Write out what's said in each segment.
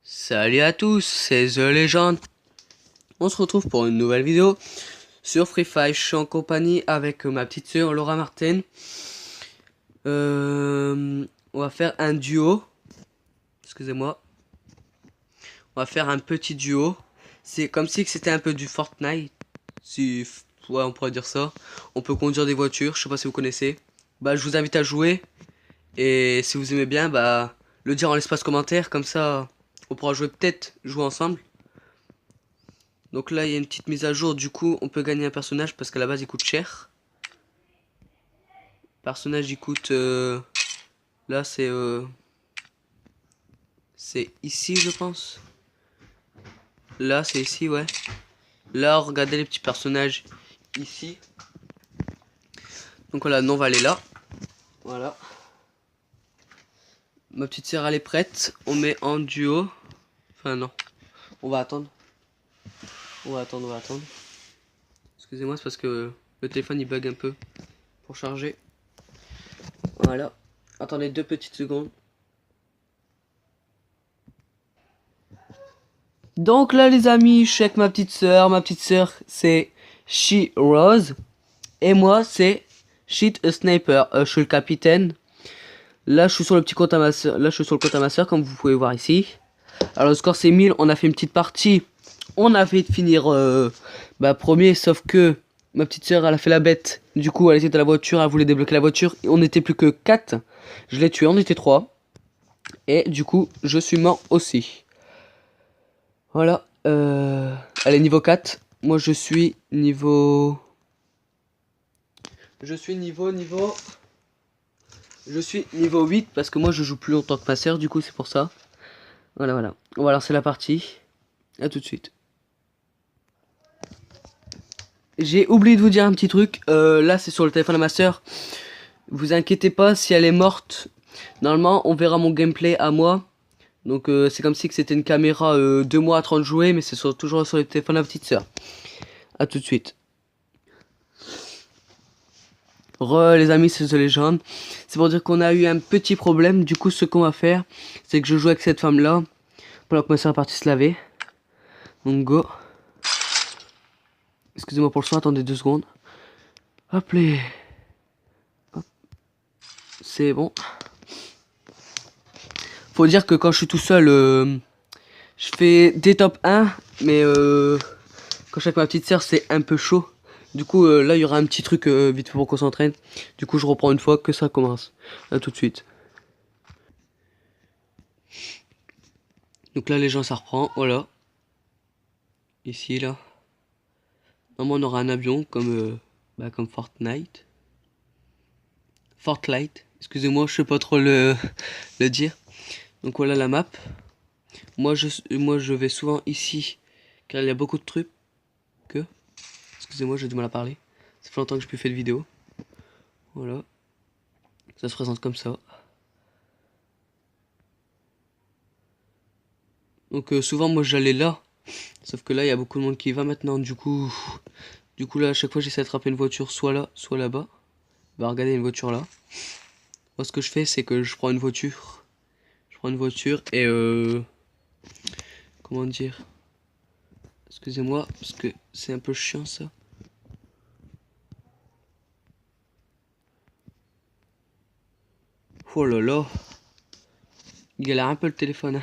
Salut à tous, c'est The Legend. On se retrouve pour une nouvelle vidéo sur Free Fire. Je suis en compagnie avec ma petite soeur Laura Martin. On va faire un duo. Excusez-moi. On va faire un petit duo. C'est comme si c'était un peu du Fortnite. Si, ouais, on pourrait dire ça. On peut conduire des voitures, je sais pas si vous connaissez. Bah, je vous invite à jouer. Et si vous aimez bien, bah, le dire en l'espace commentaire. Comme ça, on pourra jouer ensemble. Donc là, il y a une petite mise à jour. Du coup, on peut gagner un personnage parce qu'à la base, il coûte cher. Personnage, il coûte... là, c'est ici, je pense. Là, c'est ici, ouais. Là, regardez les petits personnages ici. Donc voilà, nous, on va aller là. Voilà. Ma petite sœur, elle est prête. On met en duo. Enfin, non. On va attendre. On va attendre. Excusez-moi, c'est parce que le téléphone, il bug un peu pour charger. Voilà. Attendez 2 petites secondes. Donc là les amis, je suis avec ma petite sœur c'est She Rose et moi c'est Shit a Sniper. Je suis le capitaine. Là je suis sur le petit compte à ma soeur, là je suis sur le compte à ma soeur comme vous pouvez voir ici. Alors le score c'est 1000, on a fait une petite partie. On a fait de finir premier, sauf que ma petite sœur elle a fait la bête. Du coup elle était dans la voiture, elle voulait débloquer la voiture et on n'était plus que 4. Je l'ai tué, on était 3. Et du coup je suis mort aussi. Voilà, elle est niveau 4. Moi je suis niveau... Je suis niveau 8 parce que moi je joue plus longtemps que ma soeur, du coup c'est pour ça. Voilà. On va lancer la partie. A tout de suite. J'ai oublié de vous dire un petit truc. Là c'est sur le téléphone de ma soeur. Vous inquiétez pas, si elle est morte, normalement on verra mon gameplay à moi. Donc c'est comme si que c'était une caméra de moi à 30 jouer, mais c'est toujours sur le téléphone de ma petite soeur. A tout de suite. Les amis, c'est The Legend. C'est pour dire qu'on a eu un petit problème. Du coup, ce qu'on va faire, c'est que je joue avec cette femme-là pendant que ma soeur est partie se laver. Donc, go. Excusez-moi pour le son, attendez 2 secondes. Hop, les... C'est bon. Faut dire que quand je suis tout seul, je fais des top 1. Mais quand je suis avec ma petite soeur, c'est un peu chaud. Du coup, là, il y aura un petit truc vite fait pour qu'on s'entraîne. Du coup, je reprends une fois que ça commence. A tout de suite. Donc là, les gens, ça reprend. Voilà. Ici, là. Normalement, on aura un avion comme Fortnite. Fortnite. Excusez-moi, je sais pas trop le dire. Donc voilà la map. Moi, je vais souvent ici, car il y a beaucoup de trucs. Excusez-moi, j'ai du mal à parler. Ça fait longtemps que je n'ai plus fait de vidéo. Voilà. Ça se présente comme ça. Donc souvent, moi, j'allais là. Sauf que là, il y a beaucoup de monde qui y va maintenant. Du coup, là, à chaque fois, j'essaie d'attraper une voiture soit là, soit là-bas. Bah, regardez une voiture là. Moi, ce que je fais, c'est que je prends une voiture. Et comment dire? Excusez-moi, parce que c'est un peu chiant ça. Oh là là. Il galère un peu le téléphone. Hein.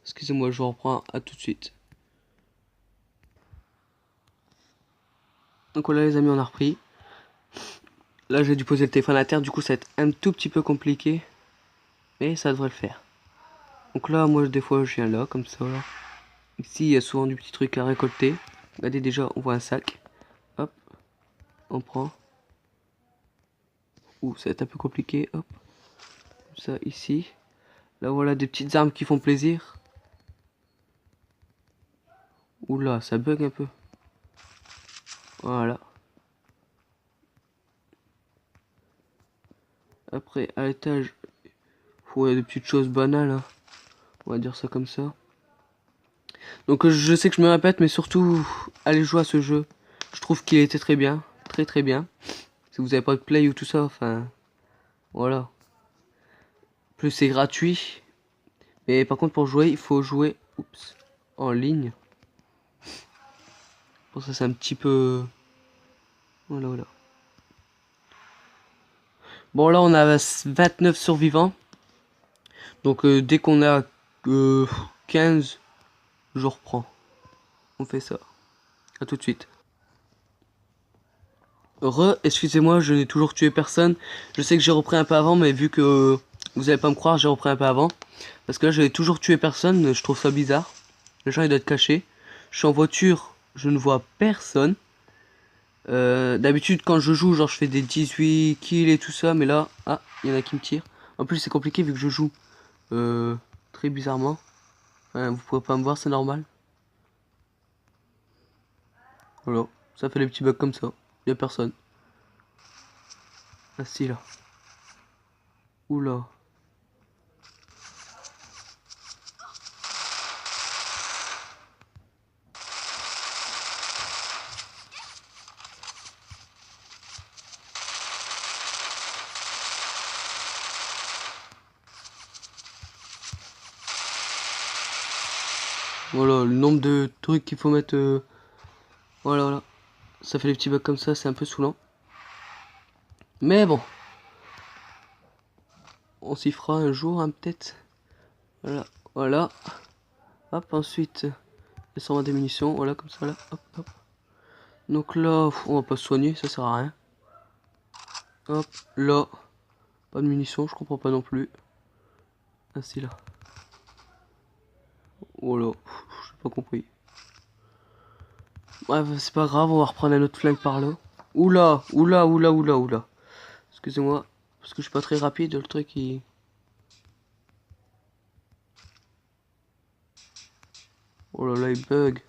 Excusez-moi, je vous reprends à tout de suite. Donc voilà les amis, on a repris. Là j'ai dû poser le téléphone à terre, du coup ça va être un tout petit peu compliqué. Mais ça devrait le faire. Donc là, moi des fois je viens là, comme ça. Là. Ici il y a souvent du petit truc à récolter. Regardez déjà, on voit un sac. Hop, on prend. Ouh, ça va être un peu compliqué, hop. Comme ça, ici. Là voilà des petites armes qui font plaisir. Oula, ça bug un peu. Voilà. Après, à l'étage, il y a des petites choses banales. Hein. On va dire ça comme ça. Donc je sais que je me répète, mais surtout, allez jouer à ce jeu. Je trouve qu'il était très bien. Très bien. Si vous avez pas de play ou tout ça, enfin... Voilà. Plus c'est gratuit. Mais par contre pour jouer, il faut jouer en ligne. Pour ça c'est un petit peu... Voilà, voilà. Bon là on a 29 survivants. Donc dès qu'on a 15, je reprends. On fait ça. À tout de suite. Excusez-moi, je n'ai toujours tué personne. Je sais que j'ai repris un peu avant, mais vu que vous allez pas me croire, j'ai repris un peu avant. Parce que là, j'avais toujours tué personne, je trouve ça bizarre. Les gens, ils doivent être cachés. Je suis en voiture, je ne vois personne. D'habitude, quand je joue, genre, je fais des 18 kills et tout ça, mais là, ah, il y en a qui me tirent. En plus, c'est compliqué vu que je joue très bizarrement. Enfin, vous pouvez pas me voir, c'est normal. Voilà, ça fait des petits bugs comme ça. Il y a personne. Ah si, là. Oula. Voilà, le nombre de trucs qu'il faut mettre... Voilà, voilà. Ça fait des petits bugs comme ça, c'est un peu saoulant. Mais bon. On s'y fera un jour, hein, peut-être. Voilà, voilà. Hop, ensuite, descendre des munitions. Voilà, comme ça, là. Hop, hop. Donc là, on va pas se soigner, ça sert à rien. Hop, là. Pas de munitions, je comprends pas non plus. Ainsi, là. Voilà, j'ai pas compris. Bref, c'est pas grave, on va reprendre un autre flingue par là. Oula, oula, oula, oula, oula. Excusez-moi, parce que je suis pas très rapide, le truc il... Oh là là, il bug.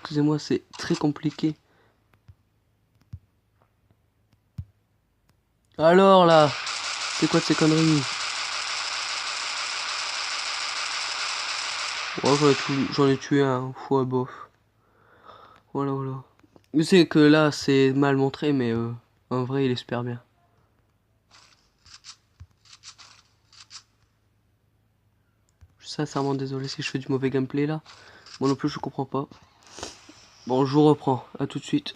Excusez-moi, c'est très compliqué. Alors là, c'est quoi de ces conneries? Oh, j'en ai tué un fois, bof. Voilà, voilà. Je sais que là, c'est mal montré, mais en vrai, il est super bien. Je suis sincèrement désolé si je fais du mauvais gameplay là. Moi non plus, je comprends pas. Bon, je vous reprends. À tout de suite.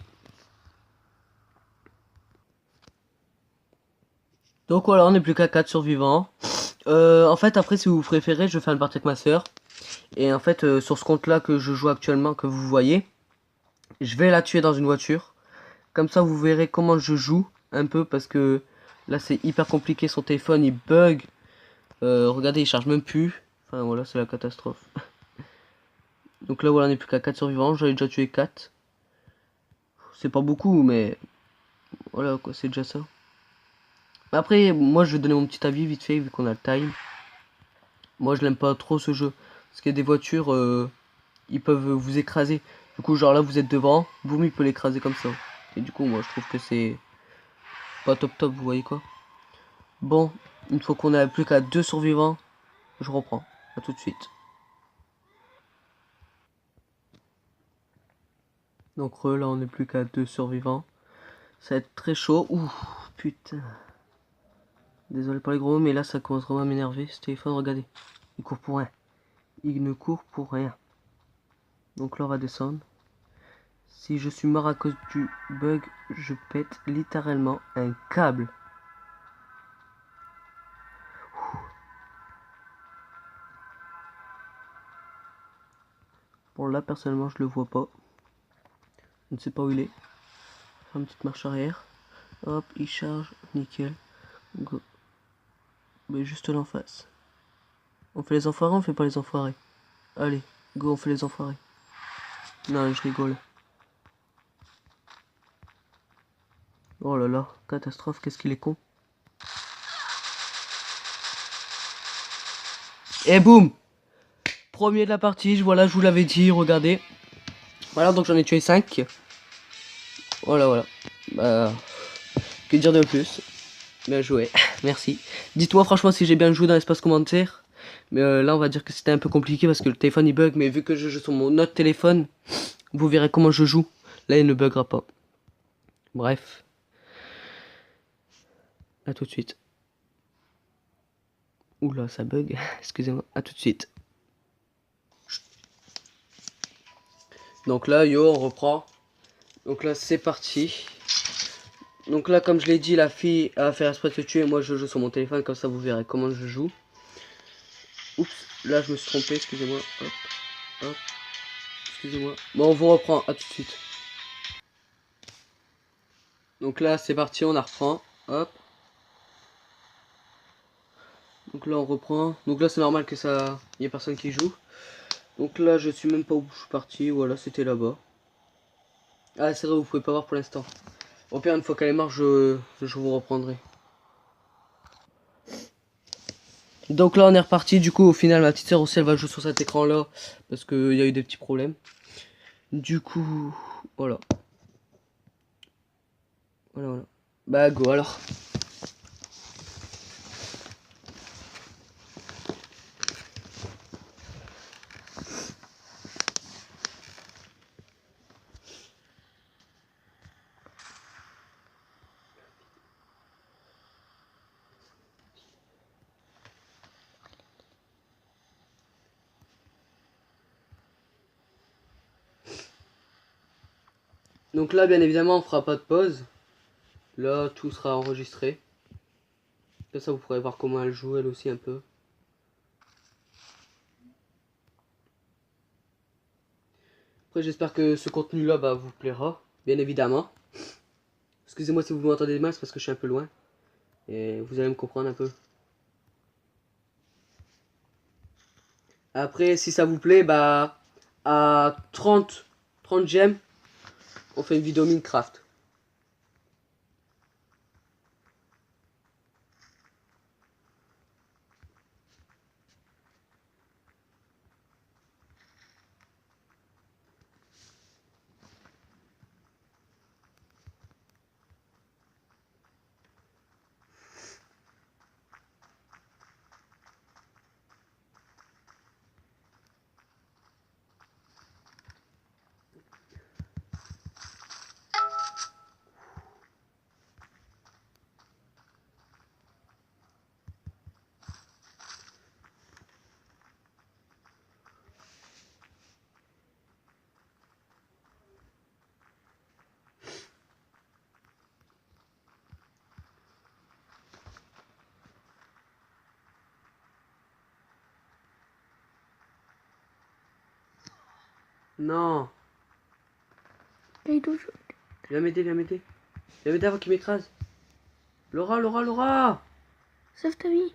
Donc voilà, on n'est plus qu'à 4 survivants. En fait, après, si vous préférez, je fais une partie avec ma soeur. Et en fait, sur ce compte-là que je joue actuellement, que vous voyez, je vais la tuer dans une voiture. Comme ça, vous verrez comment je joue un peu, parce que là, c'est hyper compliqué. Son téléphone, il bug. Regardez, il charge même plus. Enfin, voilà, c'est la catastrophe. Donc là, voilà, on n'est plus qu'à 4 survivants. J'en ai déjà tué 4. C'est pas beaucoup, mais voilà, quoi, c'est déjà ça. Après, moi, je vais donner mon petit avis vite fait, vu qu'on a le time. Moi, je l'aime pas trop ce jeu. Parce qu'il y a des voitures, ils peuvent vous écraser. Du coup, genre là, vous êtes devant, boum, il peut l'écraser comme ça. Et du coup, moi, je trouve que c'est pas top top, vous voyez quoi. Bon, une fois qu'on a plus qu'à 2 survivants, je reprends. À tout de suite. Donc là, on est plus qu'à 2 survivants. Ça va être très chaud. Ouh, putain. Désolé pour les gros mots, mais là, ça commence vraiment à m'énerver. Ce téléphone, regardez. Il court pour rien. Il ne court pour rien. Donc là, on va descendre. Si je suis mort à cause du bug, je pète littéralement un câble. Bon là personnellement je le vois pas. Je ne sais pas où il est. Faire une petite marche arrière. Hop, il charge, nickel. Go. Mais juste là en face. On fait les enfoirés, on fait pas les enfoirés. Allez, go, on fait les enfoirés. Non, je rigole. Oh là là, catastrophe, qu'est-ce qu'il est con. Et boum! Premier de la partie, voilà, je vous l'avais dit, regardez. Voilà, donc j'en ai tué 5. Voilà, voilà. Bah, que dire de plus? Bien joué, merci. Dites-moi franchement si j'ai bien joué dans l'espace commentaire. Mais là, on va dire que c'était un peu compliqué parce que le téléphone il bug. Mais vu que je joue sur mon autre téléphone, vous verrez comment je joue. Là, il ne buggera pas. Bref. À tout de suite. Oula, ça bug. Excusez-moi. À tout de suite. Donc là, yo, on reprend. Donc là, c'est parti. Donc là, comme je l'ai dit, la fille a fait exprès de se tuer. Moi, je joue sur mon téléphone. Comme ça, vous verrez comment je joue. Oups, là, je me suis trompé. Excusez-moi. Hop, hop. Excusez-moi. Bon, on vous reprend. À tout de suite. Donc là, c'est parti. On la reprend. Hop. Donc là, on reprend. Donc là, c'est normal que ça... Il n'y a personne qui joue. Donc là, je suis même pas où je suis parti. Voilà, c'était là-bas. Ah, c'est vrai, vous pouvez pas voir pour l'instant. Au pire, une fois qu'elle est morte, je vous reprendrai. Donc là, on est reparti. Du coup, au final, ma petite soeur aussi, elle va jouer sur cet écran-là. Parce qu'il y a eu des petits problèmes. Du coup, voilà. Voilà. Bah, go alors. Donc là, bien évidemment, on fera pas de pause. Là, tout sera enregistré. Comme ça, vous pourrez voir comment elle joue, elle aussi, un peu. Après, j'espère que ce contenu-là vous plaira, bien évidemment. Excusez-moi si vous m'entendez mal, c'est parce que je suis un peu loin. Et vous allez me comprendre un peu. Après, si ça vous plaît, à 30 j'aime, on fait une vidéo Minecraft. Non. Viens m'aider, viens m'aider. Viens m'aider avant qu'il m'écrase. Laura, Laura, Laura. Sauve ta vie.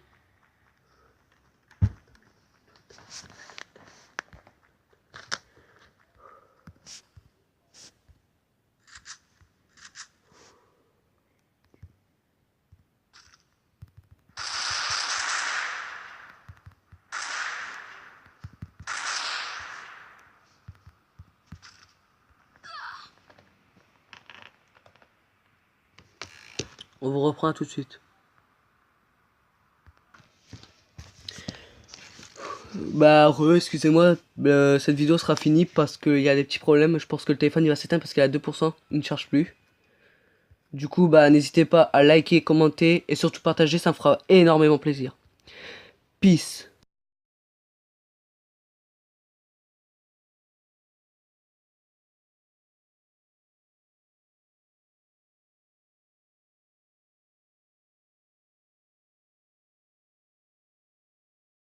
On vous reprend tout de suite. Excusez-moi, cette vidéo sera finie parce qu'il y a des petits problèmes. Je pense que le téléphone il va s'éteindre parce qu'il est à 2%, il ne charge plus. Du coup, n'hésitez pas à liker, commenter et surtout partager, ça me fera énormément plaisir. Peace.